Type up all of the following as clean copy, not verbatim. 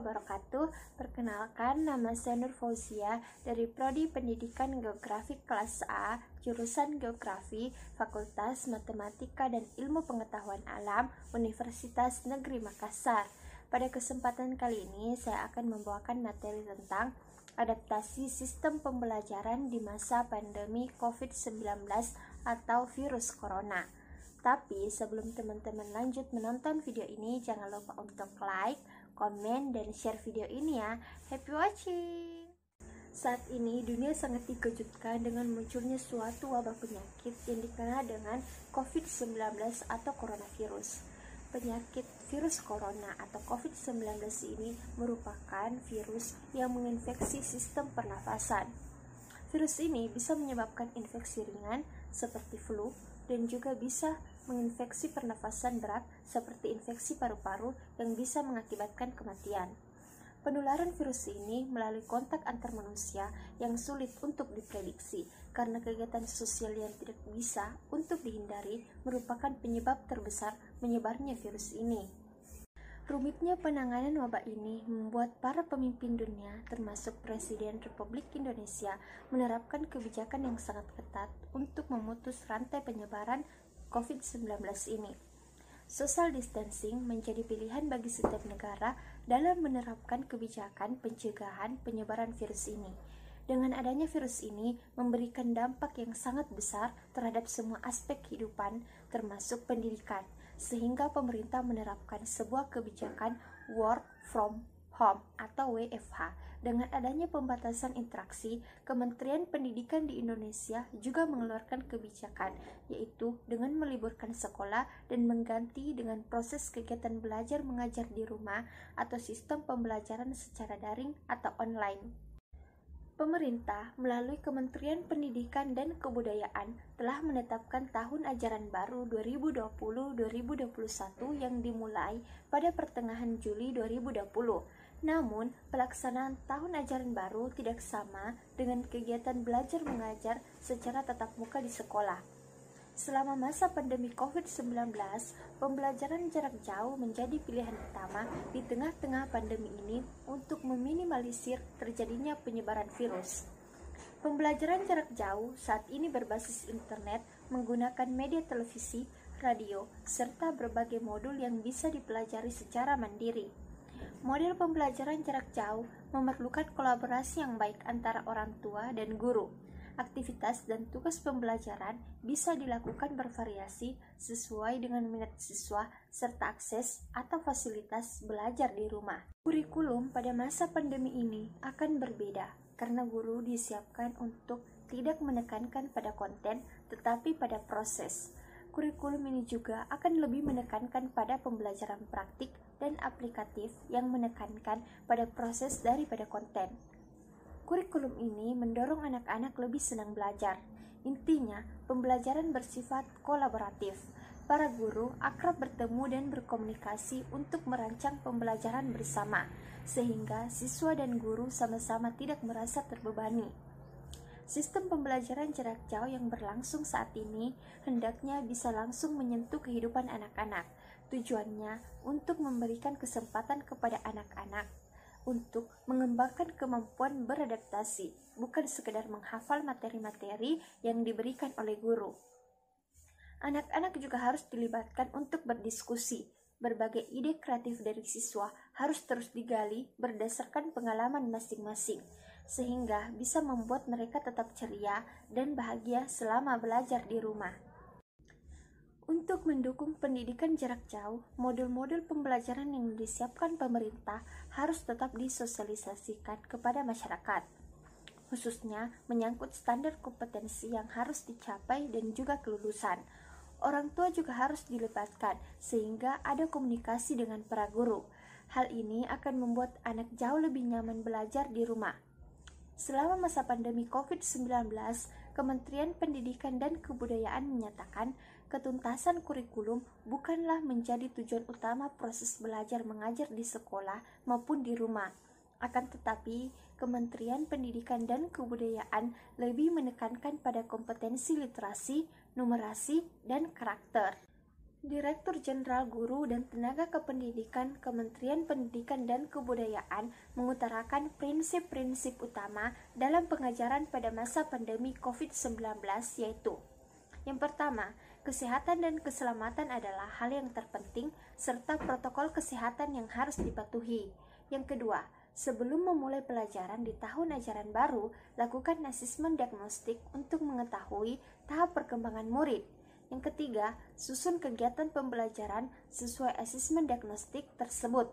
wabarakatuh. Perkenalkan, nama saya Nur Fauzia dari Prodi Pendidikan Geografi kelas A, jurusan Geografi, Fakultas Matematika dan Ilmu Pengetahuan Alam, Universitas Negeri Makassar. Pada kesempatan kali ini, saya akan membawakan materi tentang adaptasi sistem pembelajaran di masa pandemi COVID-19 atau virus corona. Tapi sebelum teman-teman lanjut menonton video ini, jangan lupa untuk like, komen, dan share video ini ya. Happy watching! Saat ini dunia sangat dikejutkan dengan munculnya suatu wabah penyakit yang dikenal dengan COVID-19 atau coronavirus. Penyakit virus corona atau COVID-19 ini merupakan virus yang menginfeksi sistem pernafasan. Virus ini bisa menyebabkan infeksi ringan seperti flu dan juga bisa menginfeksi pernafasan berat seperti infeksi paru-paru yang bisa mengakibatkan kematian. Penularan virus ini melalui kontak antar manusia yang sulit untuk diprediksi karena kegiatan sosial yang tidak bisa untuk dihindari merupakan penyebab terbesar menyebarnya virus ini. Rumitnya penanganan wabah ini membuat para pemimpin dunia, termasuk Presiden Republik Indonesia, menerapkan kebijakan yang sangat ketat untuk memutus rantai penyebaran COVID-19 ini. Social distancing menjadi pilihan bagi setiap negara dalam menerapkan kebijakan pencegahan penyebaran virus ini. Dengan adanya virus ini memberikan dampak yang sangat besar terhadap semua aspek kehidupan, termasuk pendidikan, sehingga pemerintah menerapkan sebuah kebijakan work from home atau WFH. Dengan adanya pembatasan interaksi, Kementerian Pendidikan di Indonesia juga mengeluarkan kebijakan, yaitu dengan meliburkan sekolah dan mengganti dengan proses kegiatan belajar mengajar di rumah atau sistem pembelajaran secara daring atau online. Pemerintah melalui Kementerian Pendidikan dan Kebudayaan telah menetapkan tahun ajaran baru 2020-2021 yang dimulai pada pertengahan Juli 2020. Namun, pelaksanaan tahun ajaran baru tidak sama dengan kegiatan belajar mengajar secara tatap muka di sekolah. Selama masa pandemi COVID-19, pembelajaran jarak jauh menjadi pilihan utama di tengah-tengah pandemi ini untuk meminimalisir terjadinya penyebaran virus. Pembelajaran jarak jauh saat ini berbasis internet, menggunakan media televisi, radio, serta berbagai modul yang bisa dipelajari secara mandiri. Model pembelajaran jarak jauh memerlukan kolaborasi yang baik antara orang tua dan guru. Aktivitas dan tugas pembelajaran bisa dilakukan bervariasi sesuai dengan minat siswa serta akses atau fasilitas belajar di rumah. Kurikulum pada masa pandemi ini akan berbeda karena guru disiapkan untuk tidak menekankan pada konten tetapi pada proses. Kurikulum ini juga akan lebih menekankan pada pembelajaran praktik dan aplikatif yang menekankan pada proses daripada konten. Kurikulum ini mendorong anak-anak lebih senang belajar. Intinya, pembelajaran bersifat kolaboratif. Para guru akrab bertemu dan berkomunikasi untuk merancang pembelajaran bersama, sehingga siswa dan guru sama-sama tidak merasa terbebani. Sistem pembelajaran jarak jauh yang berlangsung saat ini hendaknya bisa langsung menyentuh kehidupan anak-anak. Tujuannya untuk memberikan kesempatan kepada anak-anak untuk mengembangkan kemampuan beradaptasi, bukan sekedar menghafal materi-materi yang diberikan oleh guru. Anak-anak juga harus dilibatkan untuk berdiskusi. Berbagai ide kreatif dari siswa harus terus digali berdasarkan pengalaman masing-masing, sehingga bisa membuat mereka tetap ceria dan bahagia selama belajar di rumah. Untuk mendukung pendidikan jarak jauh, modul-modul pembelajaran yang disiapkan pemerintah harus tetap disosialisasikan kepada masyarakat, khususnya menyangkut standar kompetensi yang harus dicapai dan juga kelulusan. Orang tua juga harus dilibatkan sehingga ada komunikasi dengan para guru. Hal ini akan membuat anak jauh lebih nyaman belajar di rumah. Selama masa pandemi COVID-19, Kementerian Pendidikan dan Kebudayaan menyatakan ketuntasan kurikulum bukanlah menjadi tujuan utama proses belajar mengajar di sekolah maupun di rumah. Akan tetapi, Kementerian Pendidikan dan Kebudayaan lebih menekankan pada kompetensi literasi, numerasi, dan karakter. Direktur Jenderal Guru dan Tenaga Kependidikan Kementerian Pendidikan dan Kebudayaan mengutarakan prinsip-prinsip utama dalam pengajaran pada masa pandemi COVID-19, yaitu: yang pertama, kesehatan dan keselamatan adalah hal yang terpenting serta protokol kesehatan yang harus dipatuhi. Yang kedua, sebelum memulai pelajaran di tahun ajaran baru, lakukan asesmen diagnostik untuk mengetahui tahap perkembangan murid. Yang ketiga, susun kegiatan pembelajaran sesuai asesmen diagnostik tersebut.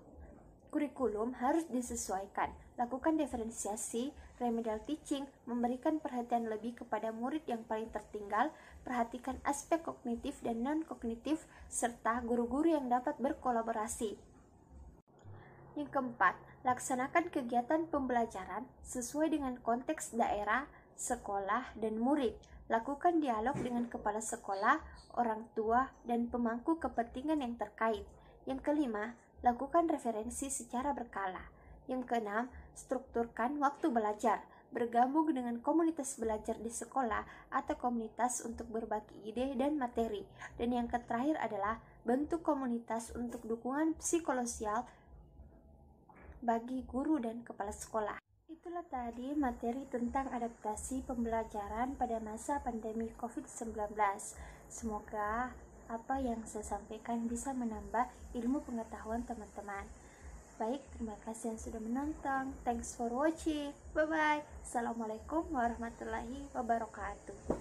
Kurikulum harus disesuaikan, lakukan diferensiasi, remedial teaching, memberikan perhatian lebih kepada murid yang paling tertinggal, perhatikan aspek kognitif dan non-kognitif, serta guru-guru yang dapat berkolaborasi. Yang keempat, laksanakan kegiatan pembelajaran sesuai dengan konteks daerah, sekolah, dan murid. Lakukan dialog dengan kepala sekolah, orang tua, dan pemangku kepentingan yang terkait. Yang kelima, lakukan referensi secara berkala. Yang keenam, strukturkan waktu belajar, bergabung dengan komunitas belajar di sekolah atau komunitas untuk berbagi ide dan materi. Dan yang terakhir adalah bentuk komunitas untuk dukungan psikososial bagi guru dan kepala sekolah. Itulah tadi materi tentang adaptasi pembelajaran pada masa pandemi COVID-19. Semoga apa yang saya sampaikan bisa menambah ilmu pengetahuan teman-teman. Baik, terima kasih yang sudah menonton. Thanks for watching. Bye-bye. Assalamualaikum warahmatullahi wabarakatuh.